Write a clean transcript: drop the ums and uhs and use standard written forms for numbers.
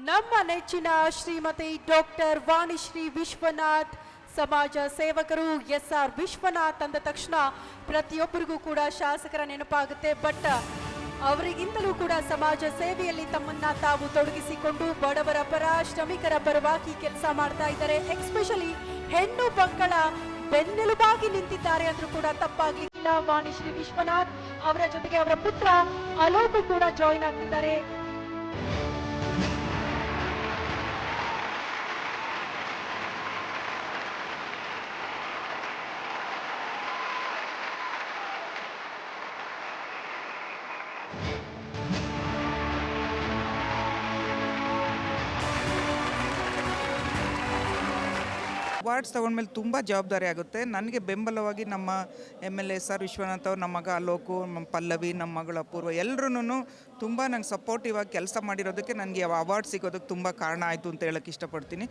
ನಮ್ಮ ನೆಚ್ಚಿನ ಶ್ರೀಮತಿ ಡಾಕ್ಟರ್ ವಾಣಿಶ್ರೀ ವಿಶ್ವನಾಥ್ ಸಮಾಜ ಸೇವಕರು. SR ವಿಶ್ವನಾಥ್ ಅಂದ ತಕ್ಷಣ ಪ್ರತಿಯೊಬ್ಬರಿಗೂ ಕೂಡ ಶಾಸಕರ ನೆನಪಾಗುತ್ತೆ. ಬಟ್ ಅವರಿಗಿಂತಲೂ ಕೂಡ ಸಮಾಜ ಸೇವೆಯಲ್ಲಿ ತಮ್ಮನ್ನ ತಾವು ತೊಡಗಿಸಿಕೊಂಡು ಬಡವರ ಪರ, ಶ್ರಮಿಕರ ಪರವಾಗಿ ಕೆಲಸ ಮಾಡ್ತಾ ಇದ್ದಾರೆ. ಎಕ್ಸ್ಪೆಷಲಿ ಹೆಣ್ಣು ಮಕ್ಕಳ ಬೆನ್ನೆಲುಬಾಗಿ ನಿಂತಿದ್ದಾರೆ ಅಂದ್ರೂ ಕೂಡ ತಪ್ಪಾಗ್ಲಿಕ್ಕಿಲ್ಲ. ವಾಣಿಶ್ರೀ ವಿಶ್ವನಾಥ್ ಅವರ ಜೊತೆಗೆ ಅವರ ಪುತ್ರ ಅಲೋಕ್ ಕೂಡ ಜಾಯಿನ್ ಆಗ್ತಿದ್ದಾರೆ. ಅವಾರ್ಡ್ಸ್ ತೊಗೊಂಡ್ಮೇಲೆ ತುಂಬ ಜವಾಬ್ದಾರಿ ಆಗುತ್ತೆ. ನನಗೆ ಬೆಂಬಲವಾಗಿ ನಮ್ಮ MLA SR ವಿಶ್ವನಾಥ್ ಅವರು, ನಮ್ಮ ಮಗ ಅಲೋಕು, ನಮ್ಮ ಪಲ್ಲವಿ, ನಮ್ಮ ಮಗಳು ಅಪೂರ್ವ ಎಲ್ಲರೂ ತುಂಬ ನಂಗೆ ಸಪೋರ್ಟಿವ್ ಆಗಿ ಕೆಲಸ ಮಾಡಿರೋದಕ್ಕೆ ನನಗೆ ಅವಾರ್ಡ್ ಸಿಗೋದಕ್ಕೆ ತುಂಬ ಕಾರಣ ಆಯಿತು ಅಂತ ಹೇಳೋಕ್ಕೆ ಇಷ್ಟಪಡ್ತೀನಿ.